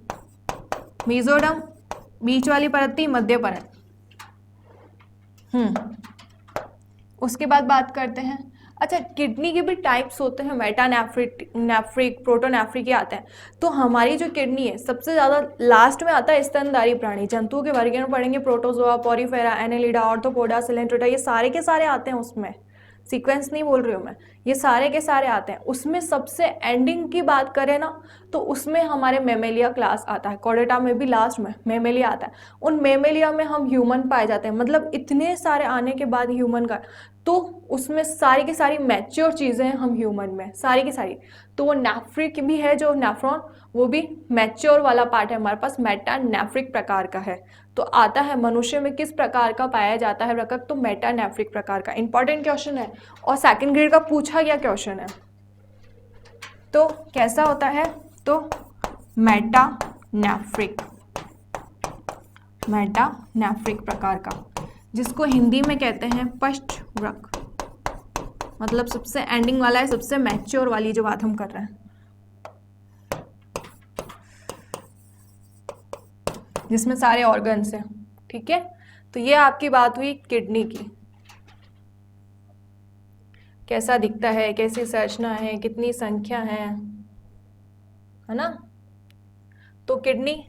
मेसोडर्म बीच वाली परत थी, मध्य परत। उसके बाद बात करते हैं, अच्छा किडनी के भी टाइप्स होते हैं, मेटानेफ्रिक, नेफ्रिक, प्रोटोनेफ्रिक आते हैं। तो हमारी जो किडनी है सबसे ज़्यादा लास्ट में आता है स्तनधारी प्राणी। जंतुओं के वर्गीकरण पढ़ेंगे, प्रोटोजोआ, पॉरीफेरा, एनेलिडा, ऑर्थोपोडा, सिलेंट्रोडा, ये सारे के सारे आते हैं उसमें, सीक्वेंस नहीं बोल रही हूँ मैं, ये सारे के सारे आते हैं। उसमें सबसे एंडिंग की बात करें ना, तो उसमें हमारे मेमेलिया क्लास आता है, कॉर्डेटा में भी लास्ट में मेमेलिया आता है। उन मेमेलिया में हम ह्यूमन पाए जाते हैं, मतलब इतने सारे आने के बाद ह्यूमन का, तो उसमें सारी की सारी मैच्योर चीज़ें हैं हम ह्यूमन में, सारी की सारी। तो वो नेफ्रिक भी है, जो नेफ्रॉन, वो भी मैच्योर वाला पार्ट है हमारे पास, मेटानेफ्रिक प्रकार का है। तो आता है मनुष्य में किस प्रकार का पाया जाता है वृक्क, तो मेटानेफ्रिक प्रकार का। इंपॉर्टेंट क्वेश्चन है और सेकंड ग्रेड का पूछा गया क्वेश्चन है। तो कैसा होता है, तो मेटानेफ्रिक, मेटानेफ्रिक प्रकार का, जिसको हिंदी में कहते हैं पश्चवृक्क, मतलब सबसे एंडिंग वाला है, सबसे मैच्योर वाली जो बात हम कर रहे हैं, जिसमें सारे ऑर्गन्स हैं। ठीक है, तो ये आपकी बात हुई किडनी की, कैसा दिखता है, कैसी संरचना है, कितनी संख्या है ना। तो किडनी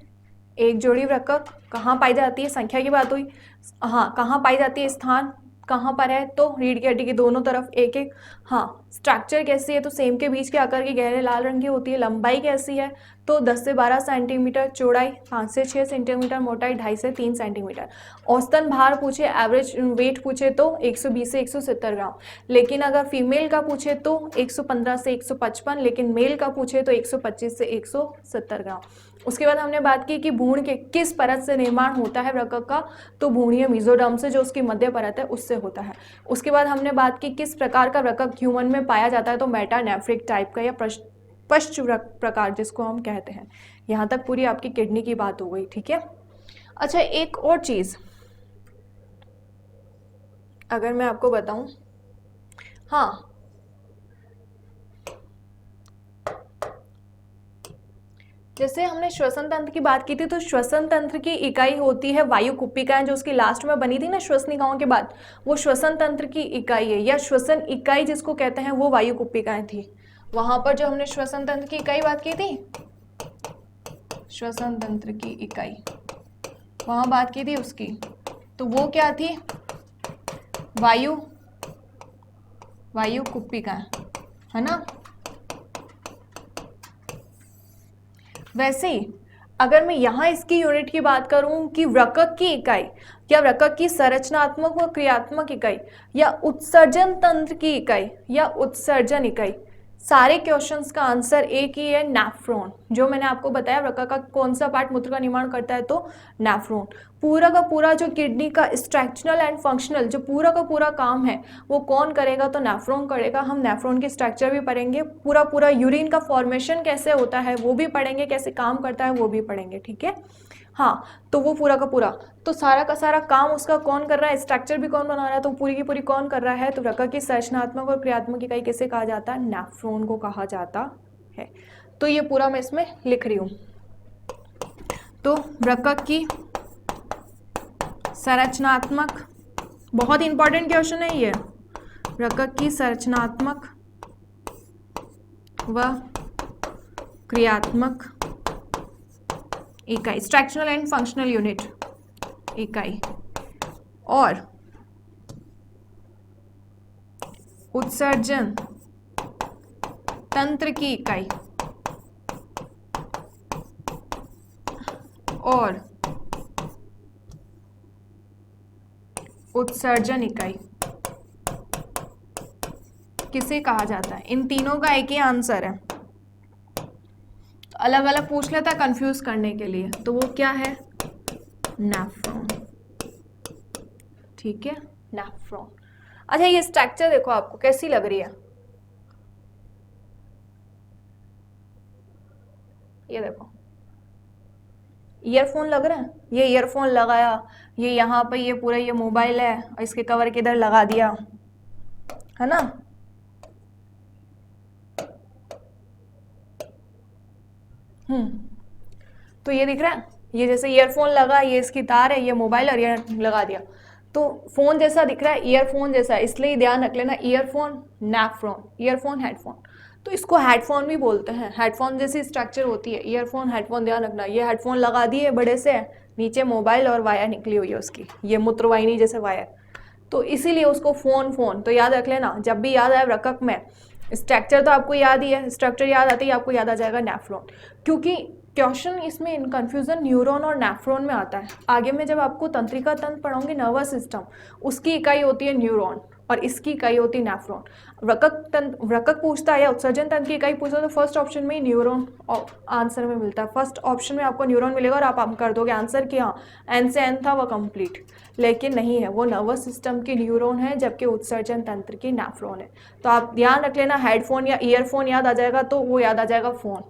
एक जोड़ी वृक्क कहाँ पाई जाती है, संख्या की बात हुई, हाँ कहाँ पाई जाती है, स्थान कहाँ पर है, तो रीढ़ की हड्डी की दोनों तरफ एक एक। हाँ, स्ट्रक्चर कैसी है, तो सेम के बीच के आकार की गहरे लाल रंग की होती है। लंबाई कैसी है, तो 10 से 12 सेंटीमीटर, चौड़ाई 5 से 6 सेंटीमीटर, मोटाई 2.5 से 3 सेंटीमीटर। औसतन भार पूछे, एवरेज वेट पूछे तो 120 से 170 ग्राम, लेकिन अगर फीमेल का पूछे तो 115 से 155, लेकिन मेल का पूछे तो 125 से 170 ग्राम। उसके बाद हमने बात की कि भ्रूण के किस परत से निर्माण होता है वृक्क का, तो भ्रूणीय मेसोडर्म से, जो उसकी मध्य परत है उससे होता है। उसके बाद हमने बात की किस प्रकार का वृक्क ह्यूमन में पाया जाता है, तो मेटानेफ्रिक टाइप का या पश्चवृक्क प्रकार जिसको हम कहते हैं। यहाँ तक पूरी आपकी किडनी की बात हो गई। ठीक है, अच्छा एक और चीज अगर मैं आपको बताऊं, हाँ जैसे हमने श्वसन तंत्र की बात की थी, तो श्वसन तंत्र की इकाई होती है वायु कुप्पिकाएं, जो उसकी लास्ट में बनी थी ना श्वसनिकाओं के बाद, वो श्वसन तंत्र की इकाई है, या श्वसन इकाई जिसको कहते हैं वो वायु कुप्पिकाएं थी। वहां पर जो हमने श्वसन तंत्र की इकाई बात की थी, श्वसन तंत्र की इकाई वहां बात की थी उसकी, तो वो क्या थी, वायु कुप्पिकाएं, है ना। वैसे ही अगर मैं यहाँ इसकी यूनिट की बात करूं कि वृक्क की इकाई या वृक्क की संरचनात्मक व क्रियात्मक इकाई या उत्सर्जन तंत्र की इकाई या उत्सर्जन इकाई, सारे क्वेश्चंस का आंसर एक ही है, नेफ्रॉन। जो मैंने आपको बताया वृक्क का कौन सा पार्ट मूत्र का निर्माण करता है, तो नेफ्रॉन। पूरा का पूरा जो किडनी का स्ट्रक्चरल एंड फंक्शनल जो पूरा का पूरा काम है वो कौन करेगा, तो नेफ्रॉन करेगा। हम नेफ्रॉन के स्ट्रक्चर भी पढ़ेंगे, पूरा पूरा यूरिन का फॉर्मेशन कैसे होता है वो भी पढ़ेंगे, कैसे काम करता है वो भी पढ़ेंगे। ठीक है, हाँ तो वो पूरा का पूरा, तो सारा का सारा काम उसका कौन कर रहा है, स्ट्रक्चर भी कौन बना रहा है, तो पूरी की पूरी कौन कर रहा है, तो वृक्क की संरचनात्मक और क्रियात्मक इकाई किसे कहा जाता है, नेफ्रॉन को कहा जाता है। तो ये पूरा मैं इसमें लिख रही हूँ। तो वृक्क की संरचनात्मक, बहुत इंपॉर्टेंट क्वेश्चन है ये, वृक्क की संरचनात्मक व क्रियात्मक इकाई, स्ट्रक्चरल एंड फंक्शनल यूनिट इकाई, और उत्सर्जन तंत्र की इकाई और उत्सर्जन इकाई किसे कहा जाता है। इन तीनों का एक ही आंसर है, तो अलग अलग पूछ लेता है कंफ्यूज करने के लिए, तो वो क्या है, नेफ्रॉन। ठीक है, नेफ्रॉन। अच्छा ये स्ट्रक्चर देखो आपको कैसी लग रही है, ये देखो ईयरफोन लग रहा है, ये ईयरफोन लगाया, ये यहाँ पे ये पूरा ये मोबाइल है और इसके कवर के इधर लगा दिया, है ना। तो ये दिख रहा है, ये जैसे ईयरफोन लगा, ये इसकी तार है, ये मोबाइल और ये लगा दिया, तो फोन जैसा दिख रहा है, ईयरफोन जैसा, इसलिए ध्यान रख लेना ईयरफोन नेफ्रॉन, ईयरफोन हेडफोन, तो इसको हेडफोन भी बोलते हैं, हेडफोन जैसी स्ट्रक्चर होती है, ईयरफोन हेडफोन, ध्यान रखना। ये हेडफोन लगा दिए बड़े से, नीचे मोबाइल और वायर निकली हुई है उसकी, ये मूत्रवाहिनी जैसे वायर, तो इसीलिए उसको फोन फोन तो याद रख लेना। जब भी याद आए रकक में, स्ट्रक्चर तो आपको याद ही है, स्ट्रक्चर याद आते ही आपको याद आ जाएगा नेफ्रॉन, क्योंकि क्वेश्चन इसमें कन्फ्यूजन न्यूरॉन और नेफ्रॉन में आता है। आगे में जब आपको तंत्रिका तंत्र पढ़ोगे नर्वस सिस्टम, उसकी इकाई होती है न्यूरॉन और इसकी इकाई होती है नेफ्रॉन। रकक पूछता है या उत्सर्जन तंत्र की इकाई पूछता है तो फर्स्ट ऑप्शन में ही न्यूरॉन आंसर में मिलता है, फर्स्ट ऑप्शन में आपको न्यूरॉन मिलेगा और आप कर दोगे आंसर कि हाँ एन से एन था वह कंप्लीट, लेकिन नहीं है, वो नर्वस सिस्टम की न्यूरॉन है जबकि उत्सर्जन तंत्र की नेफ्रॉन है। तो आप ध्यान रख लेना, हेडफोन या ईयरफोन याद आ जाएगा तो वो याद आ जाएगा फोन,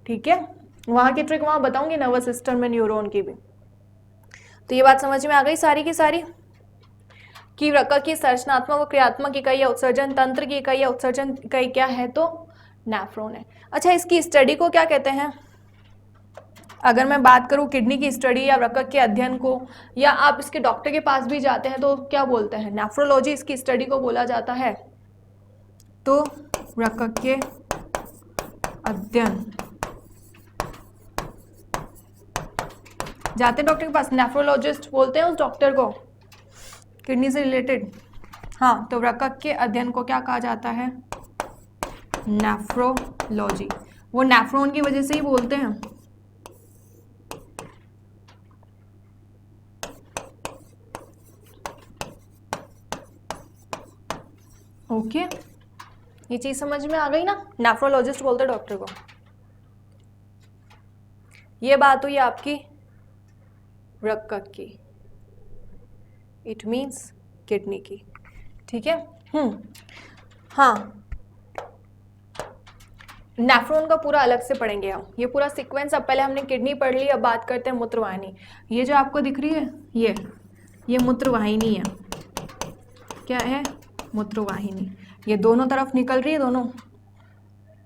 ठीक है। वहाँ की ट्रिक वहाँ बताऊंगी नर्वस सिस्टम में न्यूरॉन की भी। तो ये बात समझ में आ गई सारी की सारी कि रकक की संरचनात्मक व क्रियात्मक इकाई या उत्सर्जन तंत्र की इकाई या उत्सर्जन इकाई क्या है, तो नेफ्रॉन है। अच्छा इसकी स्टडी को क्या कहते हैं, अगर मैं बात करूं किडनी की स्टडी या रकक के अध्ययन को, या आप इसके डॉक्टर के पास भी जाते हैं तो क्या बोलते हैं, नेफ्रोलॉजी इसकी स्टडी को बोला जाता है। तो रकक के अध्ययन, जाते हैं डॉक्टर के पास, नेफ्रोलॉजिस्ट बोलते हैं उस डॉक्टर को, किडनी से रिलेटेड। हाँ तो रकक के अध्ययन को क्या कहा जाता है, नेफ्रोलॉजी, वो नेफ्रॉन की वजह से ही बोलते हैं। ओके ये चीज समझ में आ गई ना, नेफ्रोलॉजिस्ट बोलते हैं डॉक्टर को। ये बात हुई आपकी रकक की, इट मीन्स किडनी की, ठीक है। हाँ नेफ्रॉन का पूरा अलग से पढ़ेंगे हम, ये पूरा सीक्वेंस। अब पहले हमने किडनी पढ़ ली, अब बात करते हैं मूत्रवाहिनी। ये जो आपको दिख रही है ये मूत्रवाहिनी है, क्या है, मूत्रवाहिनी। ये दोनों तरफ निकल रही है, दोनों,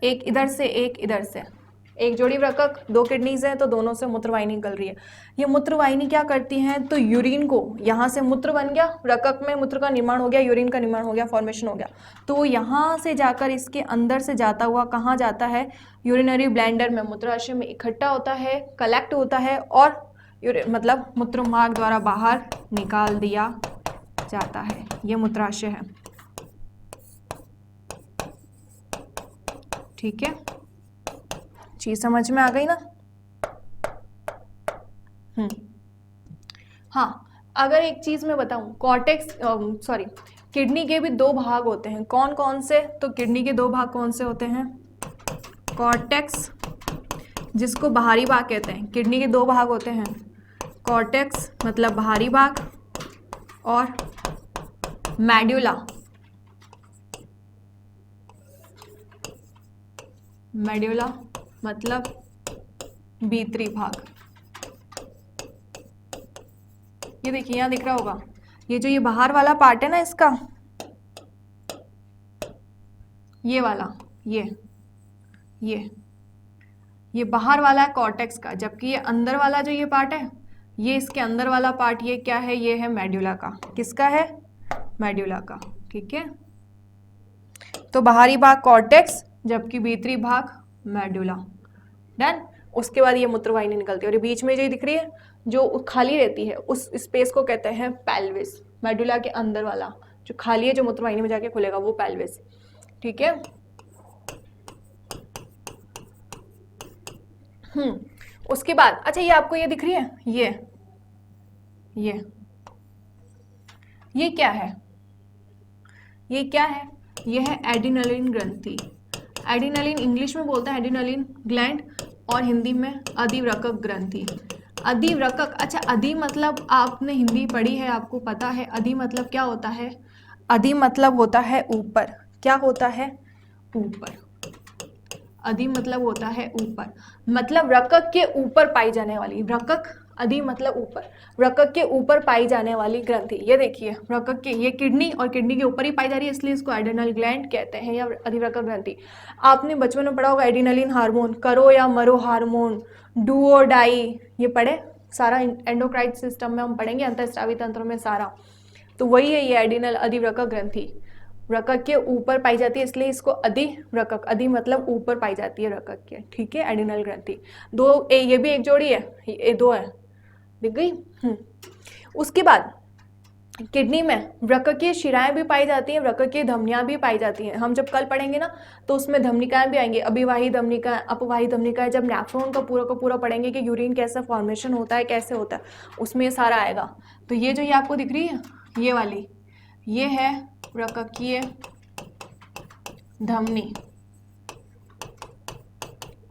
एक इधर से एक इधर से, एक जोड़ी रकक, दो किडनीज हैं तो दोनों से मूत्रवाहिनी निकल रही है। ये मूत्रवाहिनी क्या करती हैं, तो यूरिन को, यहाँ से मूत्र बन गया, रकक में मूत्र का निर्माण हो गया, यूरिन का निर्माण हो गया, फॉर्मेशन हो गया, तो यहाँ से जाकर इसके अंदर से जाता हुआ कहाँ जाता है, यूरिनरी ब्लैंडर में, मूत्राशय में इकट्ठा होता है, कलेक्ट होता है और मतलब मूत्र मार्ग द्वारा बाहर निकाल दिया जाता है। ये मूत्राशय है, ठीक है, चीज समझ में आ गई ना। हाँ अगर एक चीज मैं बताऊं, कॉर्टेक्स सॉरी किडनी के भी दो भाग होते हैं, कौन कौन से, तो किडनी के दो भाग कौन से होते हैं, कॉर्टेक्स जिसको बाहरी भाग कहते हैं, किडनी के दो भाग होते हैं, कॉर्टेक्स मतलब बाहरी भाग और मेड्यूला, मेड्यूला मतलब भीतरी भाग। ये देखिए यहाँ दिख रहा होगा, ये जो ये बाहर वाला पार्ट है ना इसका, ये वाला, ये बाहर वाला है कॉर्टेक्स का, जबकि ये अंदर वाला जो ये पार्ट है, ये इसके अंदर वाला पार्ट, ये क्या है, ये है मेड्यूला का। किसका है, मेड्यूला का, ठीक है। तो बाहरी भाग कॉर्टेक्स जबकि भीतरी भाग मेडुला, डन। उसके बाद ये मूत्रवाहिनी निकलती है और ये बीच में जो दिख रही है जो खाली रहती है उस स्पेस को कहते हैं पेल्विस, मेडुला के अंदर वाला जो खाली है जो मूत्रवाहिनी में जाके खुलेगा वो पेल्विस, ठीक है। उसके बाद अच्छा ये आपको ये दिख रही है, ये क्या है, ये क्या है, ये है एडिनलिन ग्रंथि। एडिनलिन इंग्लिश में बोलते हैं एडिनलिन ग्लैंड और हिंदी में अधिवृक्क ग्रंथि। अधिवृक्क, अच्छा अधि मतलब आपने हिंदी पढ़ी है, आपको पता है अधि मतलब क्या होता है, अधि मतलब होता है ऊपर, क्या होता है? ऊपर। अधि मतलब होता है ऊपर, मतलब रकक के ऊपर पाई जाने वाली, रकक अधि मतलब ऊपर, रकक के ऊपर पाई जाने वाली ग्रंथि। ये देखिए रकक के, ये किडनी और किडनी के ऊपर ही पाई जा रही है, इसलिए इसको एड्रिनल ग्लैंड कहते हैं या अधिवृक्क ग्रंथि। आपने बचपन में पढ़ा होगा एड्रिनलिन हार्मोन, करो या मरो हार्मोन, डू और डाई, ये पढ़े सारा एंडोक्राइन सिस्टम में हम पढ़ेंगे, अंतःस्रावी तंत्र में सारा। तो वही है ये एड्रिनल अधिवृक्क ग्रंथि, रकक के ऊपर पाई जाती है, इसलिए इसको अधिवृक्क, अधि मतलब ऊपर पाई जाती है रकक के, ठीक है, एड्रिनल ग्रंथि। दो ये भी एक जोड़ी है, ये दो है, दिख गई। उसके बाद किडनी में वृक्कीय शिराएं भी पाई जाती हैं, वृक्कीय धमनियां भी पाई जाती हैं। हम जब कल पढ़ेंगे ना तो उसमें धमनिकाएं भी आएंगी, अभिवाही धमनिका, अपवाही धमनिका। जब नेफ्रॉन का पूरा पढ़ेंगे कि यूरिन कैसा फॉर्मेशन होता है, कैसे होता है, उसमें ये सारा आएगा। तो ये जो ये आपको दिख रही है ये वाली, ये है वृक्कीय धमनी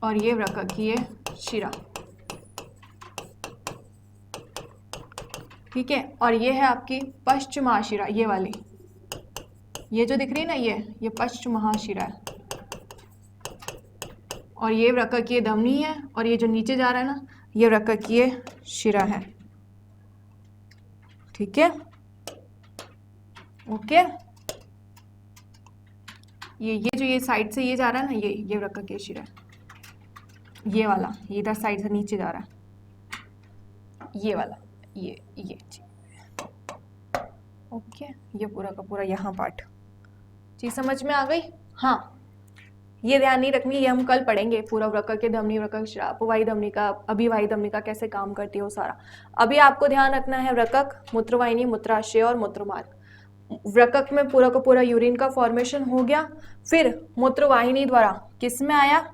और ये वृक्कीय शिरा, ठीक है। और ये है आपकी पश्च महाशिरा, ये वाली, ये जो दिख रही है ना ये पश्च महाशिरा है, और ये वृक्कीय धमनी है, और ये जो नीचे जा रहा है ना ये वृक्कीय शिरा है, ठीक है, ओके। ये जो ये साइड से ये जा रहा है ना ये वृक्कीय शिरा है, ये वाला, ये इधर साइड से नीचे जा रहा है, ये वाला, ये ओके। ये पूरा का पूरा यहाँ पार्ट, चीज समझ में आ गई? हाँ, ये ध्यान नहीं रखनी, ये हम कल पढ़ेंगे पूरा, वृक्कीय धमनी, वृक्कीय शिरा, अपवाही धमनिका, अभिवाही धमनिका कैसे काम करती है वो सारा। अभी आपको ध्यान रखना है वृक्क, मूत्रवाहिनी, मूत्राशय और मूत्रमार्ग। वृक्क में पूरा का पूरा यूरिन का फॉर्मेशन हो गया, फिर मूत्रवाहिनी द्वारा किस में आया,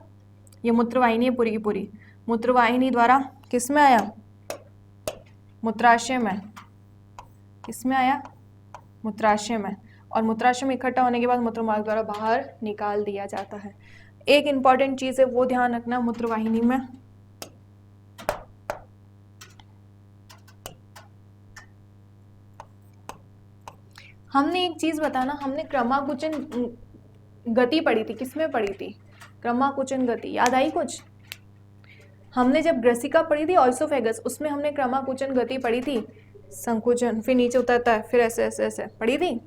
ये मूत्रवाहिनी है पूरी की पूरी, मूत्रवाहिनी द्वारा किस में आया, मूत्राशय में, किसमें आया, मूत्राशय में, और मूत्राशय में इकट्ठा होने के बाद मूत्रमार्ग द्वारा बाहर निकाल दिया जाता है। एक इंपॉर्टेंट चीज है वो ध्यान रखना मूत्रवाहिनी में, हमने एक चीज बताना, हमने क्रमाकुचन गति पढ़ी थी, किसमें पढ़ी थी, क्रमाकुचन गति, याद आई कुछ? हमने जब ग्रसिका पढ़ी थी ऑइसोफेगस, उसमें हमने क्रमाकुचन गति पढ़ी थी, संकुचन, फिर नीचे उतरता है, फिर ऐसे ऐसे ऐसे पढ़ी थी।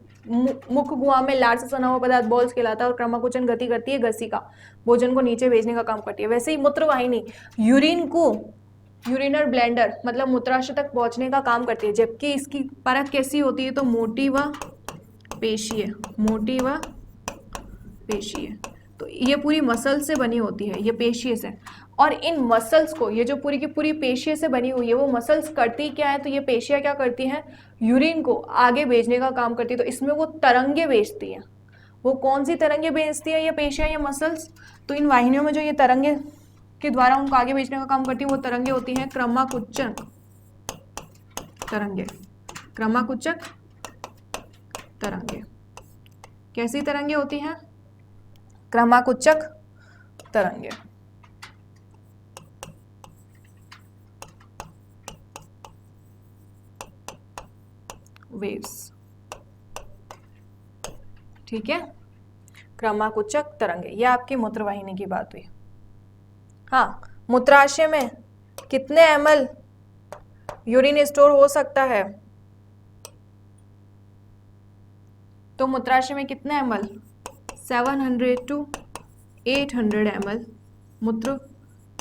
मुख गुहा में लार से सना हुआ पदार्थ बॉल्स कहलाता है, और क्रमाकुचन गति करती है ग्रसिका, भोजन को नीचे भेजने का काम करती है। वैसे ही मूत्रवाहिनी यूरिन को, यूरिनर ब्लेंडर मतलब मूत्राशय तक पहुंचने का काम करती है, जबकि इसकी परत कैसी होती है, तो मोटी व पेशीय, मोटी व पेशीय, तो ये पूरी मसल से बनी होती है, ये पेशीय से। और इन मसल्स को, ये जो पूरी की पूरी पेशिया से बनी हुई है, वो मसल्स करती क्या है, तो ये पेशियां क्या करती हैं, यूरिन को आगे भेजने का काम करती है। तो इसमें वो तरंगे भेजती हैं, वो कौन सी तरंगे भेजती है ये पेशियां या मसल्स, तो इन वाहिनियों में जो ये तरंगे के द्वारा उनको आगे भेजने का काम करती है वो तरंगे होती हैं क्रमाकुचन तरंगे, क्रमाकुचक तरंगे। कैसी तरंगे होती हैं, क्रमाकुचक तरंगे। वेव्स, ठीक है, क्रमाकुचक तरंगे। ये आपकी मूत्रवाहिनी की बात हुई। हाँ, मूत्राशय में कितने ml यूरिन स्टोर हो सकता है, तो मूत्राशय में कितने ml, 700 to 800 ml मूत्र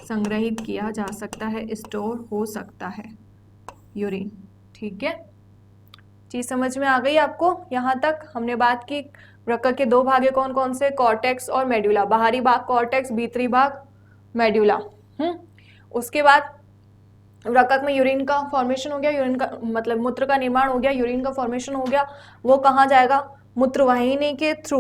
संग्रहित किया जा सकता है, स्टोर हो सकता है यूरिन, ठीक है। चीज समझ में आ गई आपको? यहाँ तक हमने बात की वृक्क के दो भाग कौन कौन से, कॉर्टेक्स और मेड्यूला, बाहरी भाग कॉर्टेक्स, भीतरी भाग मेड्यूला। उसके बाद वृक्क में यूरिन का फॉर्मेशन हो गया, यूरिन का मतलब मूत्र का निर्माण हो गया, यूरिन का फॉर्मेशन हो गया, वो कहाँ जाएगा, मूत्रवाहिनी के थ्रू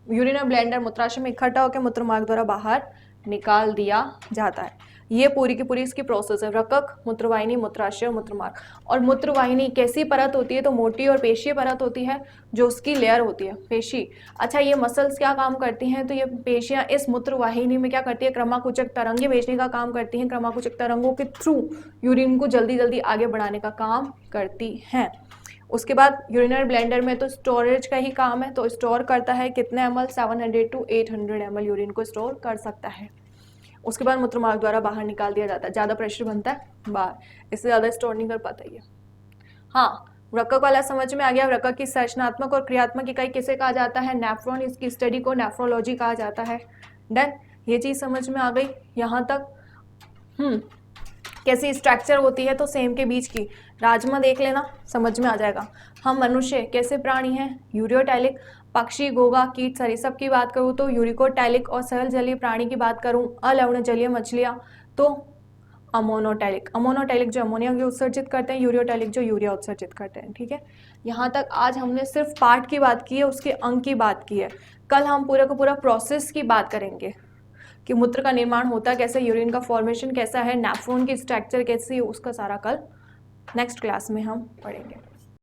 यूरिनल ब्लेंडर मूत्राशय में इकट्ठा होकर मूत्रमार्ग द्वारा बाहर निकाल दिया जाता है। ये पूरी की पूरी इसकी प्रोसेस है, वृक्क, मूत्रवाहिनी, मूत्राशय और मूत्रमार्ग। और मूत्रवाहिनी कैसी परत होती है, तो मोटी और पेशीय परत होती है, जो उसकी लेयर होती है पेशी। अच्छा, ये मसल्स क्या काम करती हैं, तो ये पेशियां इस मूत्रवाहिनी में क्या करती है, क्रमाकुचक तरंगे भेजने का काम करती हैं, क्रमाकुचक तरंगों के थ्रू यूरिन को जल्दी जल्दी आगे बढ़ाने का काम करती हैं। उसके बाद यूरिनरी ब्लेंडर में तो स्टोरेज का ही काम है, तो स्टोर करता है कितने ml, 700 to 800 ml यूरिन को स्टोर कर सकता है। उसके बाद मूत्रमार्ग द्वारा बाहर निकाल दिया जाता है, ज़्यादा प्रेशर बनता है बाहर, इससे ज़्यादा स्टोर नहीं कर पाता ये। हाँ, वृक्क वाला समझ में आ गया। वृक्क की संरचनात्मक और क्रियात्मक इकाई किसे कहा जाता है? नेफ्रॉन। इसकी स्टडी को नेफ्रोलॉजी कहा जाता है। डन, ये चीज़ समझ में आ गई यहाँ तक। कैसी स्ट्रक्चर होती है, तो सेम के बीच की राजमा देख लेना, समझ में आ जाएगा। हम मनुष्य कैसे प्राणी हैं? यूरियोटैलिक। पक्षी, घोंघा, कीट, सरीसृप की बात करूँ तो यूरिकोटैलिक, और सरल जलीय प्राणी की बात करूँ अलवण जलीय मछलियाँ तो अमोनोटैलिक। अमोनोटैलिक जो अमोनिया उत्सर्जित करते हैं, यूरियोटैलिक जो यूरिया उत्सर्जित करते हैं। ठीक है, यहाँ तक आज हमने सिर्फ पार्ट की बात की है, उसके अंग की बात की है। कल हम पूरा का पूरा प्रोसेस की बात करेंगे कि मूत्र का निर्माण होता कैसे, यूरिन का फॉर्मेशन कैसा है, नेफ्रॉन की स्ट्रक्चर कैसी है, उसका सारा कल नेक्स्ट क्लास में हम पढ़ेंगे।